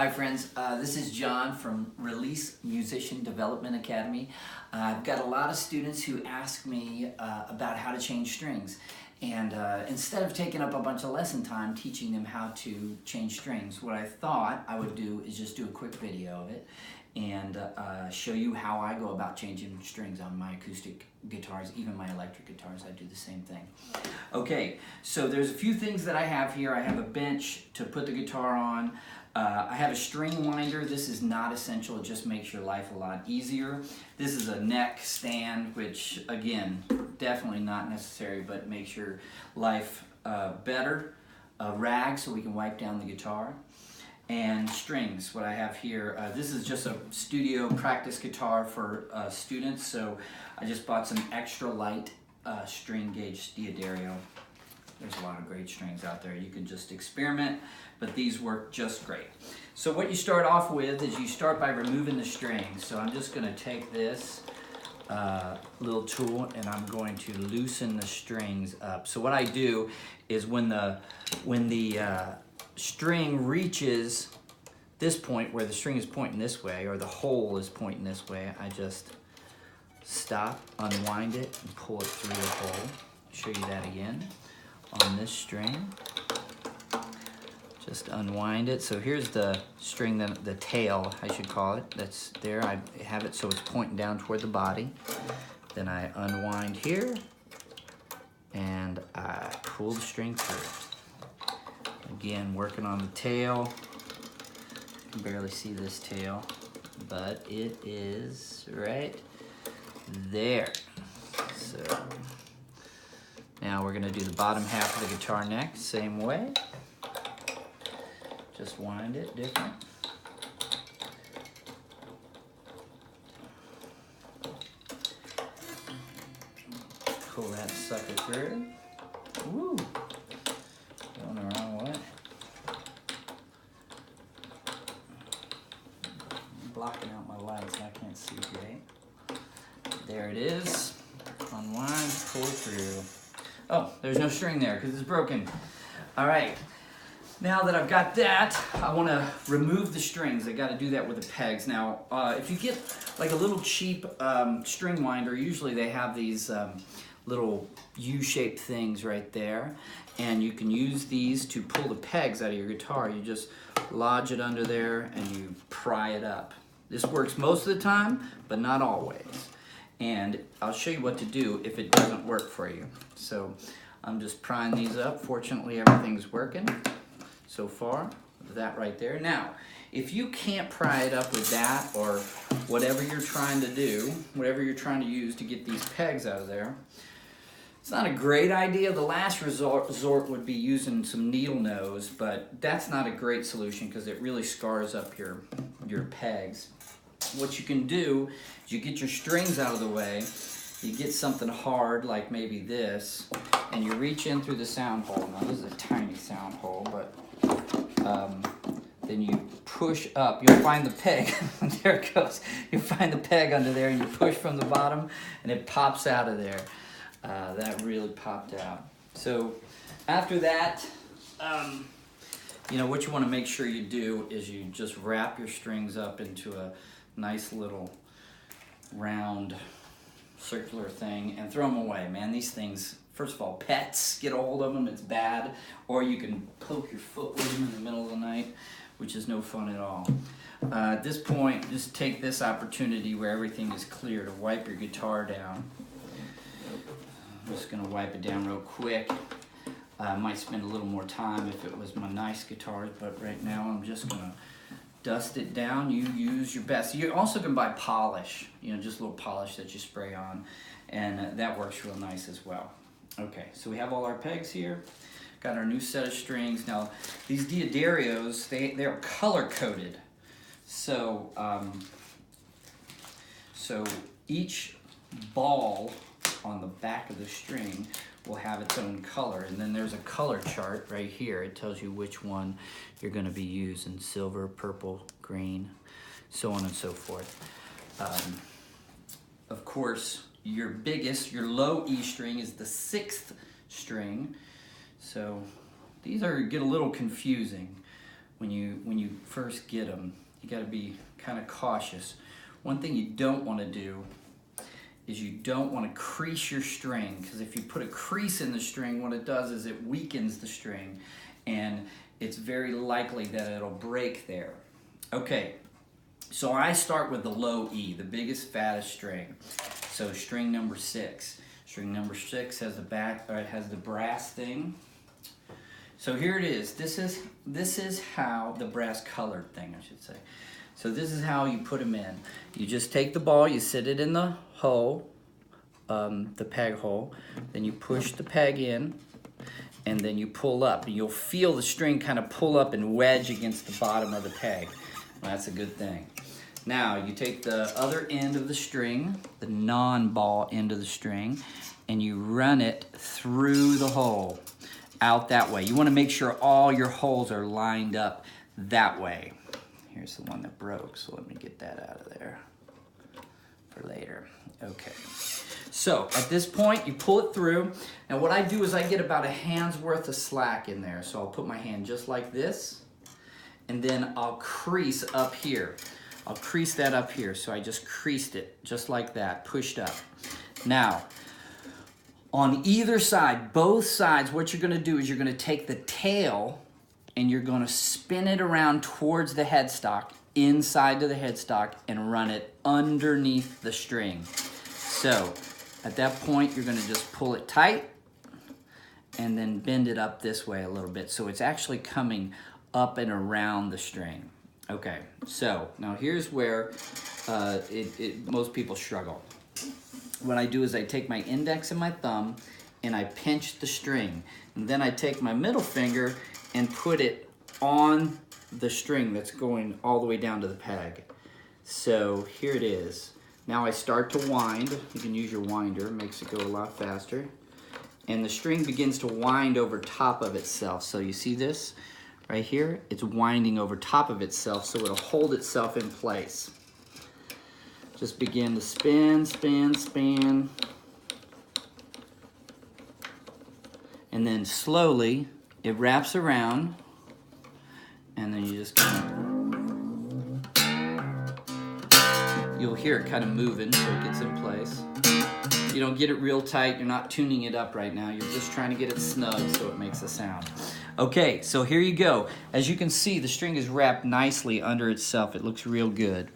Hi friends, this is John from Release Musician Development Academy. I've got a lot of students who ask me about how to change strings, and instead of taking up a bunch of lesson time teaching them how to change strings, what I thought I would do is just do a quick video of it and show you how I go about changing strings on my acoustic guitars, even my electric guitars. I do the same thing. Okay, so there's a few things that I have here. I have a bench to put the guitar on. I have a string winder. This is not essential. It just makes your life a lot easier. This is a neck stand, which again, definitely not necessary, but makes your life better. A rag so we can wipe down the guitar. And strings, what I have here. This is just a studio practice guitar for students, so I just bought some extra light string gauge Diodario. There's a lot of great strings out there. You can just experiment, but these work just great. So what you start off with is you start by removing the strings. So I'm just going to take this little tool and I'm going to loosen the strings up. So what I do is when the string reaches this point where the string is pointing this way or the hole is pointing this way, I just stop, unwind it, and pull it through the hole. Show you that again on this string. Just unwind it. So here's the string, the tail, I should call it, that's there. I have it so it's pointing down toward the body. Then I unwind here and I pull the string through. Again, working on the tail. You can barely see this tail, but it is right there. So now we're going to do the bottom half of the guitar neck, same way. Just wind it different. Pull that sucker through. Woo! Going the wrong way. I'm blocking out my lights, I can't see great. There it is. Unwind, pull through. Oh, there's no string there because it's broken. All right. Now that I've got that, I want to remove the strings. I got to do that with the pegs. Now, if you get like a little cheap string winder, usually they have these little U-shaped things right there, and you can use these to pull the pegs out of your guitar. You just lodge it under there and you pry it up. This works most of the time, but not always. And I'll show you what to do if it doesn't work for you. So I'm just prying these up. Fortunately, everything's working so far with that right there. Now, if you can't pry it up with that or whatever you're trying to do, whatever you're trying to use to get these pegs out of there, it's not a great idea. The last resort would be using some needle nose, but that's not a great solution because it really scars up your pegs. What you can do is you get your strings out of the way, you get something hard like maybe this, and you reach in through the sound hole. Now this is a tiny sound hole, but then you push up. You'll find the peg. There it goes. You find the peg under there and you push from the bottom and it pops out of there. That really popped out. So after that, you know, what you want to make sure you do is you just wrap your strings up into a nice little round circular thing and throw them away, man. These things, first of all, pets get a hold of them, it's bad, or you can poke your foot with them in the middle of the night, which is no fun at all. At this point, just take this opportunity where everything is clear to wipe your guitar down. I'm just going to wipe it down real quick. I might spend a little more time if it was my nice guitars, but right now I'm just going to dust it down. You use your best. You also can buy polish, you know, just a little polish that you spray on, and that works real nice as well. Okay, so we have all our pegs here. Got our new set of strings. Now, these Diodarios, they're color-coded. So, so each ball on the back of the string will have its own color, and then there's a color chart right here. It tells you which one you're going to be using: silver, purple, green, so on and so forth. Of course, your low E string is the 6th string, so these get a little confusing. when you first get them, you got to be kind of cautious. One thing you don't want to do is you don't want to crease your string, because if you put a crease in the string, what it does is it weakens the string, and it's very likely that it'll break there. Okay, so I start with the low E, the biggest, fattest string. So string number 6. String number 6 has the has the brass thing. So here it is. This is how the brass colored thing, I should say. So this is how you put them in. You just take the ball, you sit it in the hole, the peg hole, then you push the peg in, and then you pull up. And you'll feel the string kind of pull up and wedge against the bottom of the peg. That's a good thing. Now you take the other end of the string, the non-ball end of the string, and you run it through the hole, out that way. You want to make sure all your holes are lined up that way. Here's the one that broke, so let me get that out of there for later. Okay, so at this point you pull it through. Now what I do is I get about a hand's worth of slack in there. So I'll put my hand just like this, and then I'll crease up here. I'll crease that up here. So I just creased it just like that, pushed up. Now on either side, both sides, what you're going to do is you're going to take the tail and you're going to spin it around towards the headstock, inside to the headstock, and run it underneath the string. So at that point, you're going to just pull it tight and then bend it up this way a little bit. So it's actually coming up and around the string. Okay, so now here's where most people struggle. What I do is I take my index and my thumb and I pinch the string. And then I take my middle finger and put it on the string that's going all the way down to the peg. So here it is. Now I start to wind. You can use your winder, it makes it go a lot faster. And the string begins to wind over top of itself. So you see this right here? It's winding over top of itself so it'll hold itself in place. Just begin to spin, spin, spin. And then slowly it wraps around, and then you just kind of, you'll hear it kind of moving so it gets in place. You don't get it real tight, you're not tuning it up right now, you're just trying to get it snug so it makes a sound. Okay, so here you go. As you can see, the string is wrapped nicely under itself. It looks real good.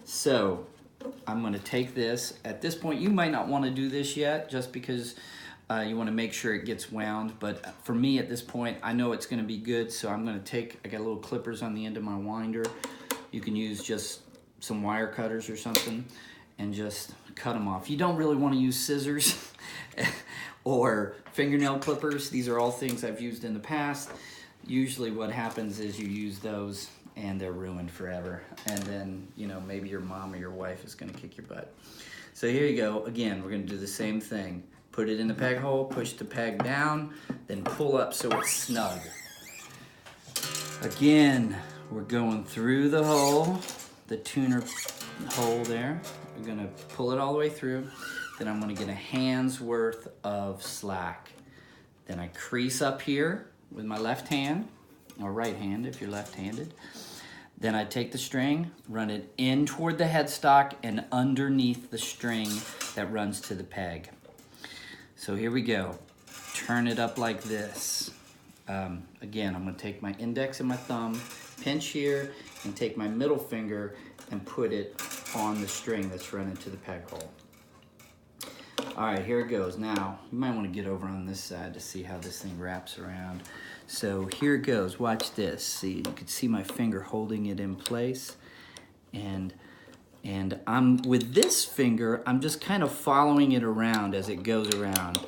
So I'm going to take this. At this point, you might not want to do this yet just because you want to make sure it gets wound. But for me at this point, I know it's going to be good. So I'm going to take, I got little clippers on the end of my winder. You can use just some wire cutters or something and just cut them off. You don't really want to use scissors or fingernail clippers. These are all things I've used in the past. Usually what happens is you use those and they're ruined forever. And then, you know, maybe your mom or your wife is gonna kick your butt. So here you go. Again, we're gonna do the same thing. Put it in the peg hole, push the peg down, then pull up so it's snug. Again, we're going through the hole, the tuner hole there. We're gonna pull it all the way through. Then I'm gonna get a hand's worth of slack. Then I crease up here with my left hand, or right hand if you're left-handed. Then I take the string, run it in toward the headstock and underneath the string that runs to the peg. So here we go. Turn it up like this. Again, I'm gonna take my index and my thumb, pinch here, and take my middle finger and put it on the string that's running to the peg hole. All right, here it goes. Now, you might want to get over on this side to see how this thing wraps around. So here it goes. Watch this. See, you can see my finger holding it in place. And I'm with this finger, I'm just kind of following it around as it goes around.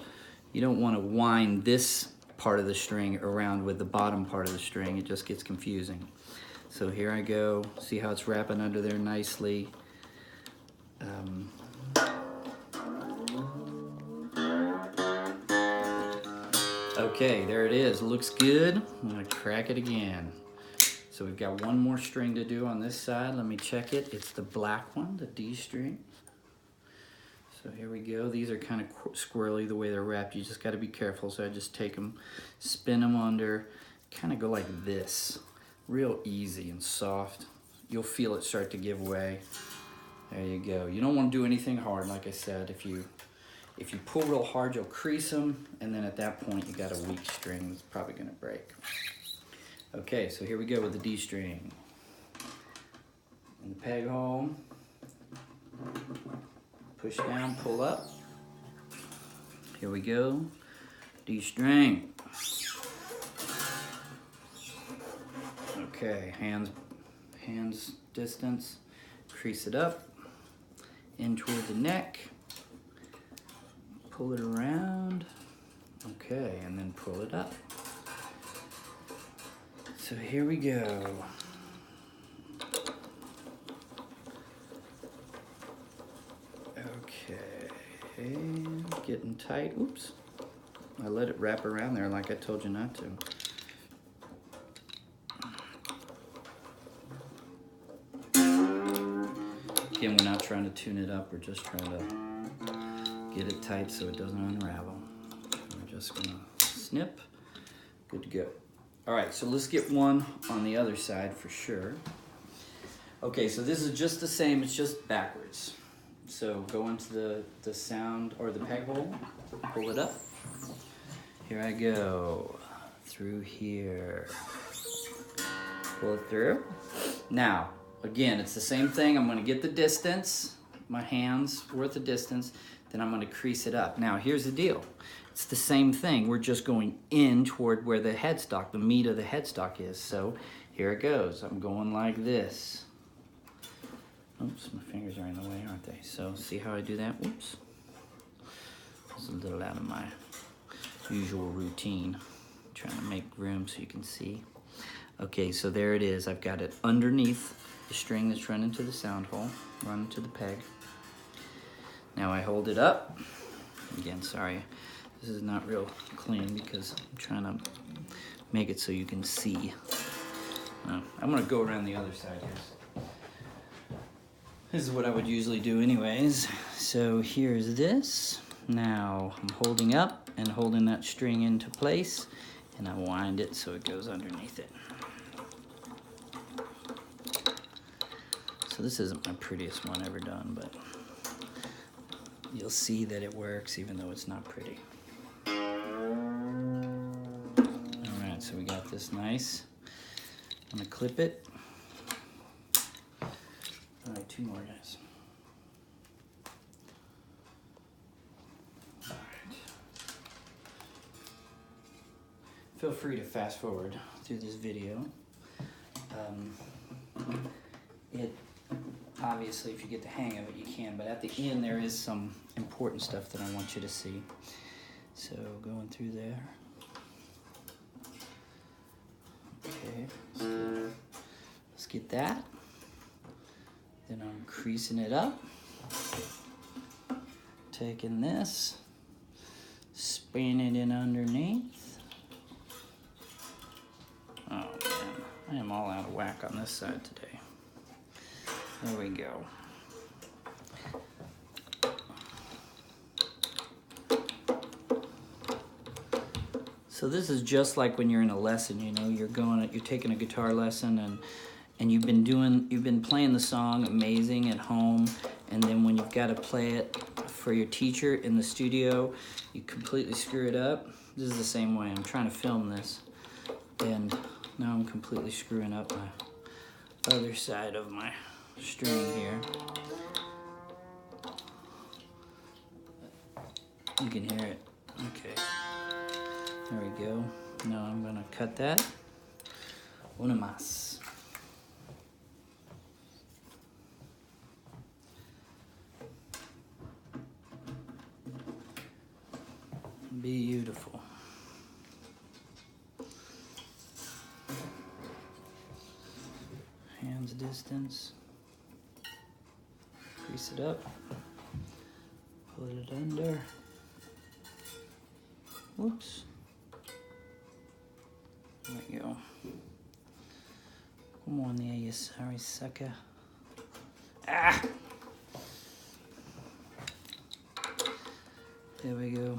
You don't want to wind this part of the string around with the bottom part of the string. It just gets confusing. So here I go. See how it's wrapping under there nicely. Okay, there it is. Looks good. I'm gonna crack it again. So we've got one more string to do on this side. Let me check it. It's the black one, the D string. So here we go. These are kind of squirrely the way they're wrapped. You just got to be careful. So I just take them, spin them under, kind of go like this. real easy and soft. You'll feel it start to give way. There you go. You don't want to do anything hard, like I said. If you pull real hard, you'll crease them, and then at that point, you got a weak string that's probably gonna break. Okay, so here we go with the D string. In the peg hole, push down, pull up. Here we go, D string. Okay, hands distance, crease it up, in toward the neck, pull it around, okay, and then pull it up. So here we go. Okay, getting tight, oops. I let it wrap around there like I told you not to. Again, we're not trying to tune it up, we're just trying to get it tight so it doesn't unravel. We're just gonna snip, good to go. All right, so let's get one on the other side for sure. Okay, so this is just the same, it's just backwards. So go into the sound or the peg hole, pull it up. Here I go, through here. Pull it through. Now, again, it's the same thing. I'm gonna get the distance, my hands worth the distance, then I'm gonna crease it up. Now, here's the deal. It's the same thing. We're just going in toward where the headstock, the meat of the headstock is. So here it goes. I'm going like this. Oops, my fingers are in the way, aren't they? So see how I do that? Whoops. It's a little out of my usual routine. I'm trying to make room so you can see. Okay, so there it is. I've got it underneath the string that's running to the sound hole, running to the peg. Now I hold it up. Again, sorry. This is not real clean because I'm trying to make it so you can see. I'm gonna go around the other side here. This is what I would usually do anyways. So here's this. Now I'm holding up and holding that string into place, and I wind it so it goes underneath it. So this isn't my prettiest one ever done, but you'll see that it works even though it's not pretty. Alright, so we got this nice. I'm gonna clip it. Alright, two more guys. Alright. Feel free to fast forward through this video. Obviously, if you get the hang of it, you can, but at the end there is some important stuff that I want you to see. So going through there. Okay, let's get that. Then I'm creasing it up. Taking this, spinning it in underneath. Oh man, I am all out of whack on this side today. There we go. So this is just like when you're in a lesson, you know, you're taking a guitar lesson and you've been playing the song amazing at home, and then when you've got to play it for your teacher in the studio, you completely screw it up. This is the same way. I'm trying to film this, and now I'm completely screwing up my other side of my string here. You can hear it. Okay. There we go. Now I'm gonna cut that. Una más. Beautiful. Hands distance. Crease it up. Put it under. Whoops. There we go. Come on there, you sorry sucker. Ah! There we go.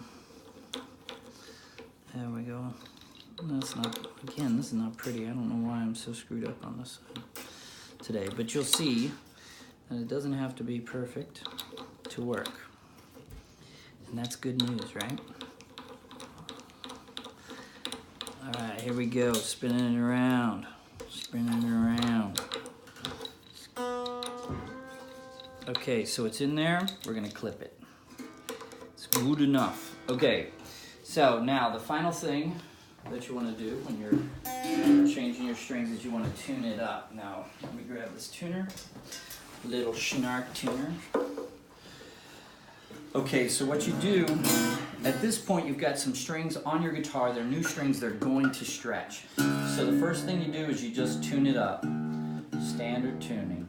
There we go. That's not, again, this is not pretty. I don't know why I'm so screwed up on this today, but you'll see that it doesn't have to be perfect to work. And that's good news, right? All right, here we go, spinning it around, spinning it around. Okay, so it's in there, we're gonna clip it. It's good enough. Okay, so now the final thing that you wanna do when you're changing your strings is you wanna tune it up. Now, let me grab this tuner, little Schnark tuner. Okay, so what you do, at this point you've got some strings on your guitar, they're new strings, they're going to stretch. So the first thing you do is you just tune it up. Standard tuning.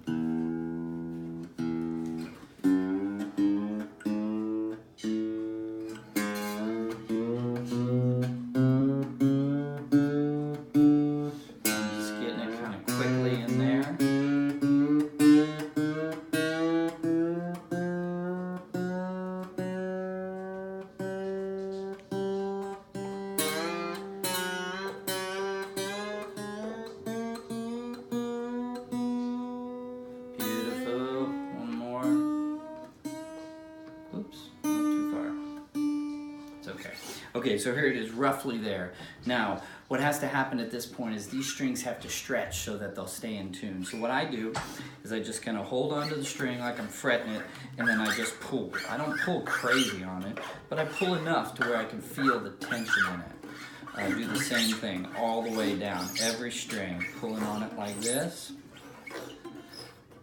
Just getting it kind of quickly in there. Okay, so here it is roughly there. Now, what has to happen at this point is these strings have to stretch so that they'll stay in tune. So what I do is I just kind of hold onto the string like I'm fretting it, and then I just pull. I don't pull crazy on it, but I pull enough to where I can feel the tension in it. I do the same thing all the way down, every string, pulling on it like this.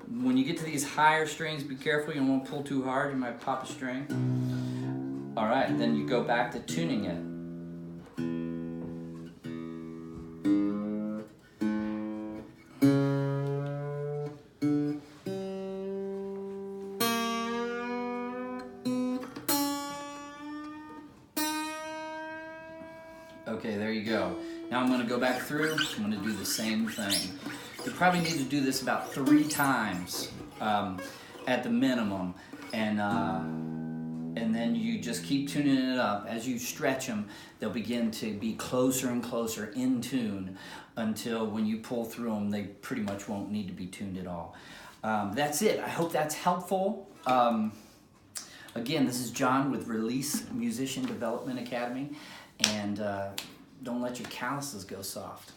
When you get to these higher strings, be careful, you won't pull too hard, you might pop a string. All right, then you go back to tuning it. Okay, there you go. Now I'm going to go back through. I'm going to do the same thing. You probably need to do this about 3 times at the minimum, and then you just keep tuning it up. As you stretch them, they'll begin to be closer and closer in tune until when you pull through them, they pretty much won't need to be tuned at all. That's it. I hope that's helpful. Again, this is John with Release Musician Development Academy, and don't let your calluses go soft.